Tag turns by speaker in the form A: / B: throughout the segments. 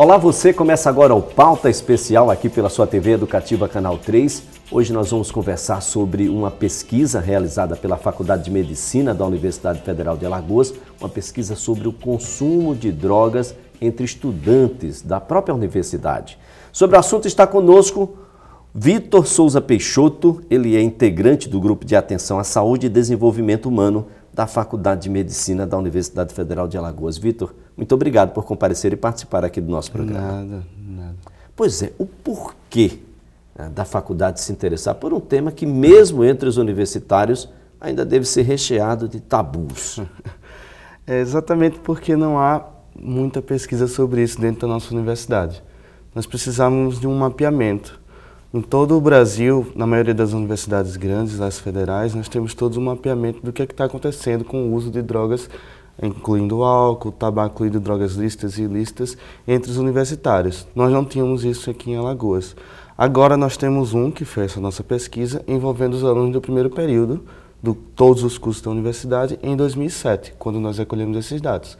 A: Olá você, começa agora o Pauta Especial aqui pela sua TV Educativa Canal 3. Hoje nós vamos conversar sobre uma pesquisa realizada pela Faculdade de Medicina da Universidade Federal de Alagoas, uma pesquisa sobre o consumo de drogas entre estudantes da própria universidade. Sobre o assunto está conosco Vitor Souza Peixoto, ele é integrante do Grupo de Atenção à Saúde e Desenvolvimento Humano da Faculdade de Medicina da Universidade Federal de Alagoas. Vitor, muito obrigado por comparecer e participar aqui do nosso programa.
B: Nada.
A: Pois é, o porquê da faculdade se interessar por um tema que mesmo entre os universitários ainda deve ser recheado de tabus?
B: É exatamente porque não há muita pesquisa sobre isso dentro da nossa universidade. Nós precisamos de um mapeamento. Em todo o Brasil, na maioria das universidades grandes, as federais, nós temos todos um mapeamento do que está acontecendo com o uso de drogas, incluindo álcool, tabaco, incluindo drogas lícitas e ilícitas, entre os universitários. Nós não tínhamos isso aqui em Alagoas. Agora nós temos que foi essa nossa pesquisa, envolvendo os alunos do primeiro período, de todos os cursos da universidade, em 2007, quando nós recolhemos esses dados.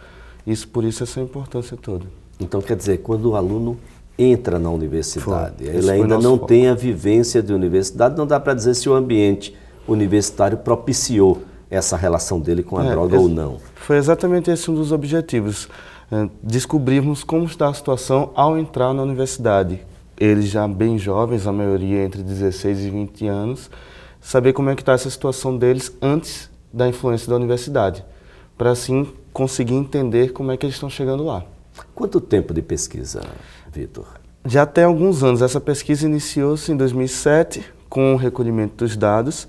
B: Por isso essa importância toda.
A: Então quer dizer, quando o aluno entra na universidade, ele ainda não tem a vivência de universidade, não dá para dizer se o ambiente universitário propiciou essa relação dele com a droga ou não.
B: Foi exatamente esse um dos objetivos, descobrirmos como está a situação ao entrar na universidade. Eles já bem jovens, a maioria entre 16 e 20 anos, saber como é que está essa situação deles antes da influência da universidade, para assim conseguir entender como é que eles estão chegando lá.
A: Quanto tempo de pesquisa, Vitor?
B: Já tem alguns anos. Essa pesquisa iniciou-se em 2007 com o recolhimento dos dados.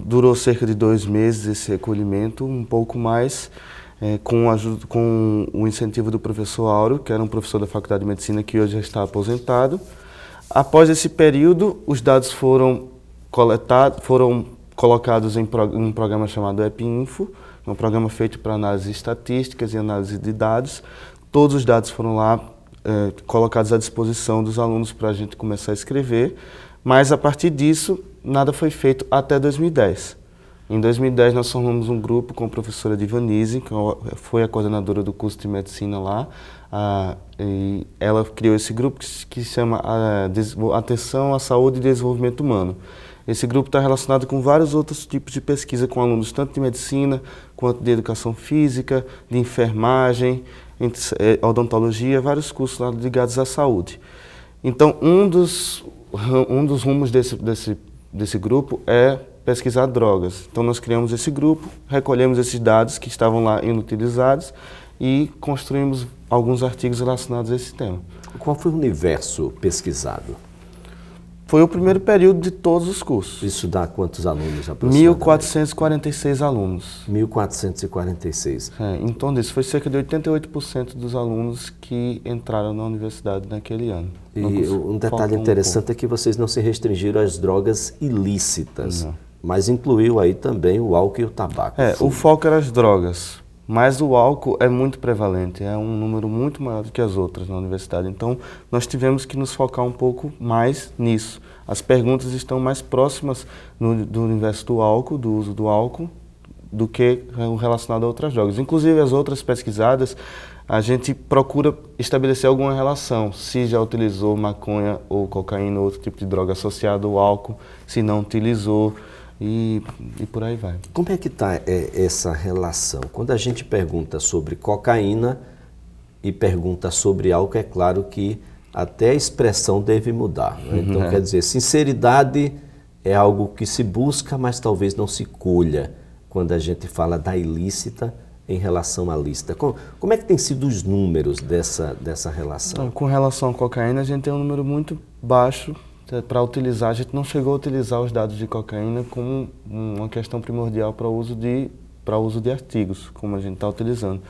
B: Durou cerca de 2 meses esse recolhimento, um pouco mais, com o incentivo do professor Áureo, que era um professor da Faculdade de Medicina que hoje já está aposentado. Após esse período, os dados foram colocados em um programa chamado EpiInfo, um programa feito para análise de estatísticas e análise de dados. Todos os dados foram lá colocados à disposição dos alunos para a gente começar a escrever, mas a partir disso nada foi feito até 2010. Em 2010 nós formamos um grupo com a professora Divanise, que foi a coordenadora do curso de medicina lá, e ela criou esse grupo que se chama Atenção à Saúde e Desenvolvimento Humano. Esse grupo está relacionado com vários outros tipos de pesquisa com alunos, tanto de medicina, quanto de educação física, de enfermagem, odontologia, vários cursos lá ligados à saúde. Então, um dos rumos desse grupo é pesquisar drogas. Então, nós criamos esse grupo, recolhemos esses dados que estavam lá inutilizados e construímos alguns artigos relacionados a esse tema.
A: Qual foi o universo pesquisado?
B: Foi o primeiro período de todos os cursos.
A: Isso dá quantos alunos aproximadamente?
B: 1.446 alunos.
A: 1.446.
B: Em torno disso, foi cerca de 88% dos alunos que entraram na universidade naquele ano.
A: E um detalhe interessante é que vocês não se restringiram às drogas ilícitas, mas incluiu aí também o álcool e o tabaco.
B: O foco era as drogas. Mas o álcool é muito prevalente, é um número muito maior do que as outras na universidade. Então, nós tivemos que nos focar um pouco mais nisso. As perguntas estão mais próximas do universo do álcool, do uso do álcool, do que relacionado a outras drogas. Inclusive, as outras pesquisadas, a gente procura estabelecer alguma relação, se já utilizou maconha ou cocaína ou outro tipo de droga associado ao álcool, se não utilizou. E por aí vai.
A: Como é que está essa relação? Quando a gente pergunta sobre cocaína e pergunta sobre álcool, é claro que até a expressão deve mudar. Né? Então, quer dizer, sinceridade é algo que se busca, mas talvez não se colha quando a gente fala da ilícita em relação à lícita. Como é que tem sido os números dessa relação?
B: Com relação à cocaína, a gente tem um número muito baixo para utilizar. A gente não chegou a utilizar os dados de cocaína como uma questão primordial para o uso de artigos, como a gente está utilizando.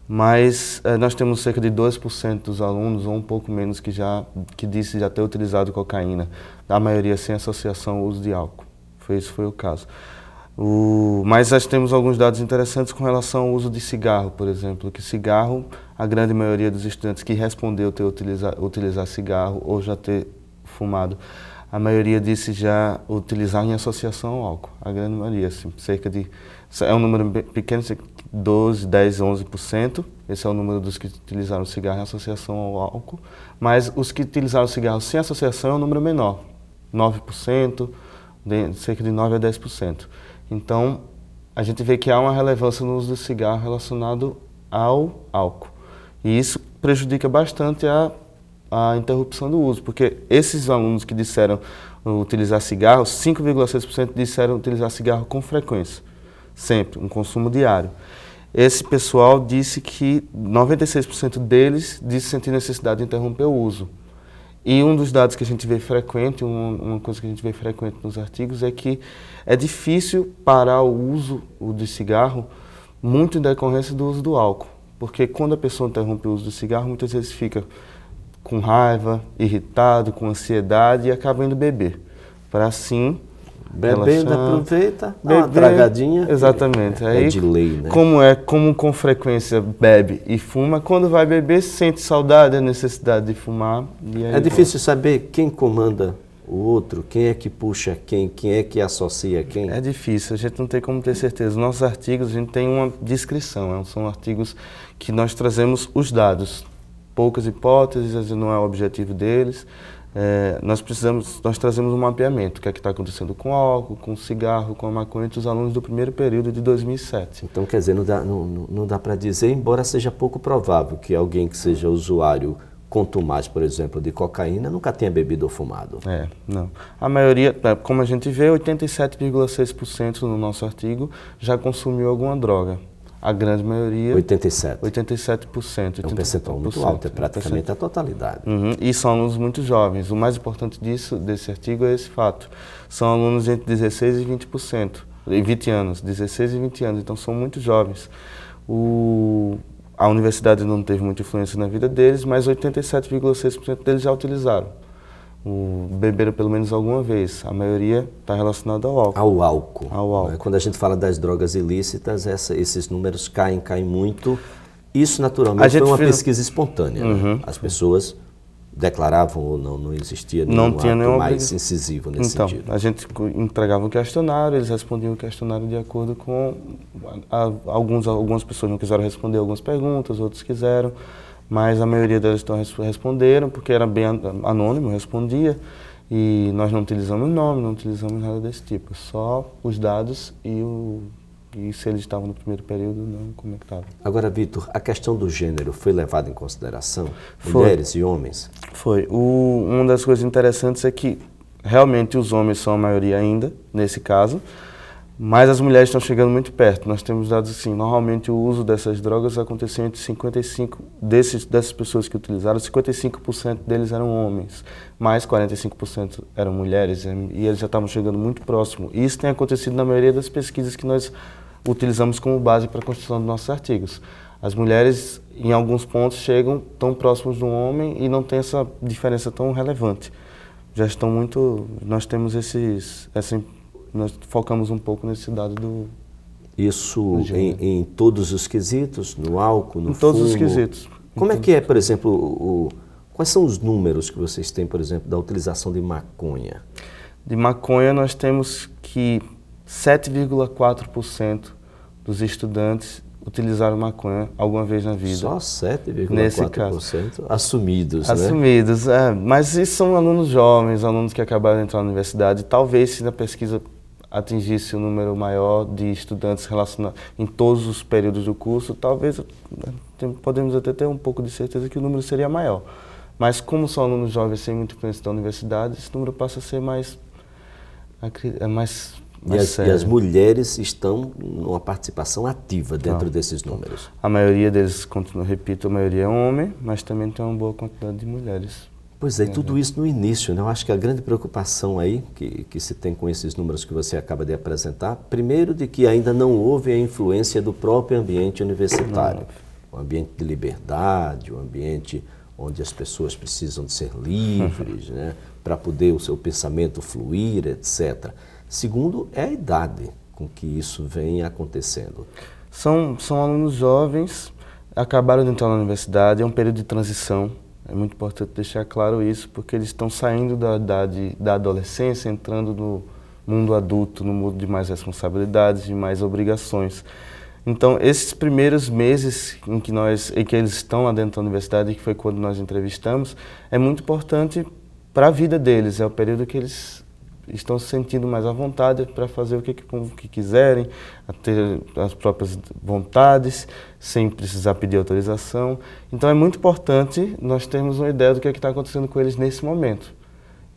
B: Mas nós temos cerca de 2% dos alunos, ou um pouco menos, que disse já ter utilizado cocaína. A maioria sem associação ao uso de álcool. Esse foi o caso. Mas nós temos alguns dados interessantes com relação ao uso de cigarro, por exemplo, que cigarro, a grande maioria dos estudantes que respondeu ter utilizar cigarro ou já ter fumado, a maioria disse já utilizar em associação ao álcool. A grande maioria, assim, cerca de... É um número pequeno, 12, 10, 11%. Esse é o número dos que utilizaram o cigarro em associação ao álcool. Mas os que utilizaram o cigarro sem associação é um número menor, 9%, cerca de 9 a 10%. Então, a gente vê que há uma relevância no uso do cigarro relacionado ao álcool. E isso prejudica bastante a interrupção do uso, porque esses alunos que disseram utilizar cigarro, 5,6% disseram utilizar cigarro com frequência, sempre, um consumo diário. Esse pessoal disse que 96% deles disse sentir necessidade de interromper o uso. E um dos dados que a gente vê frequente, uma coisa que a gente vê frequente nos artigos, é que é difícil parar o uso de cigarro muito em decorrência do uso do álcool. Porque quando a pessoa interrompe o uso do cigarro, muitas vezes fica com raiva, irritado, com ansiedade e acaba indo beber. Para assim...
A: Bebendo, aproveita, dá uma tragadinha.
B: Exatamente.
A: É de lei, né?
B: Como com frequência bebe e fuma, quando vai beber sente saudade, a necessidade de fumar. E aí
A: é difícil saber quem comanda o outro, quem é que puxa quem é que associa quem?
B: É difícil, a gente não tem como ter certeza. Nossos artigos, a gente tem uma descrição, são artigos que nós trazemos os dados. Poucas hipóteses, não é o objetivo deles. Nós trazemos um mapeamento, o que é que está acontecendo com o álcool, com o cigarro, com a maconha, entre os alunos do primeiro período de 2007.
A: Então, quer dizer, não dá para dizer, embora seja pouco provável que alguém que seja usuário contumaz, por exemplo, de cocaína, nunca tenha bebido ou fumado.
B: Não. A maioria, como a gente vê, 87,6% no nosso artigo já consumiu alguma droga. A grande maioria...
A: 87%.
B: 87%.
A: É um percentual muito alto, é praticamente a totalidade.
B: E são alunos muito jovens. O mais importante desse artigo é esse fato. São alunos entre 16% e 20%. 20 anos, 16 e 20 anos, então são muito jovens. A universidade não teve muita influência na vida deles, mas 87,6% deles já utilizaram. Beberam pelo menos alguma vez. A maioria está relacionada ao álcool.
A: Ao álcool.
B: Ao álcool.
A: Quando a gente fala das drogas ilícitas, esses números caem muito. Isso, naturalmente, foi uma pesquisa espontânea. Né? As pessoas declaravam ou não existia nenhum ato mais incisivo nesse sentido.
B: A gente entregava um questionário, eles respondiam o questionário de acordo com... Algumas pessoas não quiseram responder algumas perguntas, outros quiseram. Mas a maioria delas responderam, porque era bem anônimo, respondia. E nós não utilizamos nome, não utilizamos nada desse tipo. Só os dados e se eles estavam no primeiro período, não, como é que estava.
A: Agora, Vitor, a questão do gênero foi levada em consideração? Mulheres e homens?
B: Foi. Uma das coisas interessantes é que realmente os homens são a maioria ainda, nesse caso. Mas as mulheres estão chegando muito perto. Nós temos dados assim, normalmente o uso dessas drogas aconteceu entre 55%, dessas pessoas que utilizaram, 55% deles eram homens, mais 45% eram mulheres, e eles já estavam chegando muito próximo. E isso tem acontecido na maioria das pesquisas que nós utilizamos como base para a construção dos nossos artigos. As mulheres, em alguns pontos, chegam tão próximos do homem e não tem essa diferença tão relevante. Já estão muito... Nós temos nós focamos um pouco nesse dado do...
A: Isso em todos os quesitos? No álcool, no fumo?
B: Em todos os quesitos.
A: Como é que é, por exemplo, quais são os números que vocês têm, por exemplo, da utilização de maconha?
B: De maconha nós temos que 7,4% dos estudantes utilizaram maconha alguma vez na vida.
A: Só 7,4% assumidos, né?
B: Assumidos, mas isso são alunos jovens, alunos que acabaram de entrar na universidade. Talvez se na pesquisa atingisse um número maior de estudantes relacionados em todos os períodos do curso, talvez podemos até ter um pouco de certeza que o número seria maior. Mas como são alunos jovens sem muita influência da universidade, esse número passa a ser mais
A: e as mulheres estão numa participação ativa dentro desses números?
B: A maioria deles, repito, a maioria é homem, mas também tem uma boa quantidade de mulheres.
A: Pois é, e tudo isso no início, né? Eu acho que a grande preocupação aí que se tem com esses números que você acaba de apresentar, primeiro de que ainda não houve a influência do próprio ambiente universitário. Um ambiente de liberdade, um ambiente onde as pessoas precisam de ser livres, né? Para poder o seu pensamento fluir, etc. Segundo, é a idade com que isso vem acontecendo.
B: São alunos jovens, acabaram de entrar na universidade, é um período de transição. É muito importante deixar claro isso, porque eles estão saindo da idade da adolescência, entrando no mundo adulto, no mundo de mais responsabilidades, de mais obrigações. Então, esses primeiros meses em que eles estão lá dentro da universidade, que foi quando nós entrevistamos, é muito importante para a vida deles. É o período que eles estão se sentindo mais à vontade para fazer o que quiserem, a ter as próprias vontades, sem precisar pedir autorização. Então é muito importante nós termos uma ideia do que está acontecendo com eles nesse momento.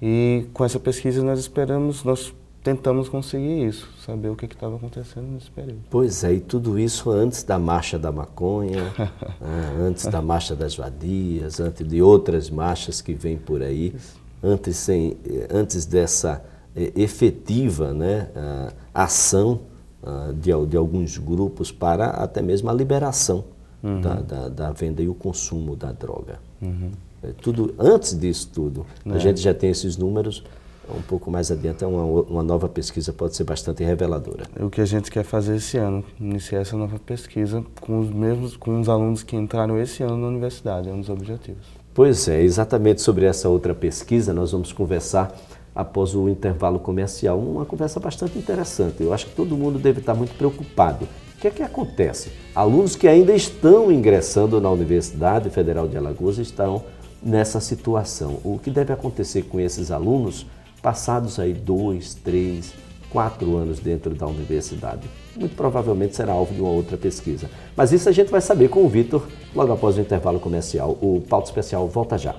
B: E com essa pesquisa nós tentamos conseguir isso, saber o que estava acontecendo nesse período.
A: Pois é, e tudo isso antes da Marcha da Maconha, antes da Marcha das Vadias, antes de outras marchas que vêm por aí, antes dessa efetiva, né, ação de alguns grupos para até mesmo a liberação da venda e o consumo da droga. Tudo, antes disso tudo, a gente já tem esses números. Um pouco mais adiante, uma nova pesquisa pode ser bastante reveladora.
B: O que a gente quer fazer esse ano, iniciar essa nova pesquisa com os alunos que entraram esse ano na universidade, é um dos objetivos.
A: Pois é, exatamente sobre essa outra pesquisa nós vamos conversar após o intervalo comercial. Uma conversa bastante interessante. Eu acho que todo mundo deve estar muito preocupado. O que é que acontece? Alunos que ainda estão ingressando na Universidade Federal de Alagoas estão nessa situação. O que deve acontecer com esses alunos passados aí 2, 3, 4 anos dentro da universidade? Muito provavelmente será alvo de uma outra pesquisa. Mas isso a gente vai saber com o Vitor logo após o intervalo comercial. O Pauta Especial volta já.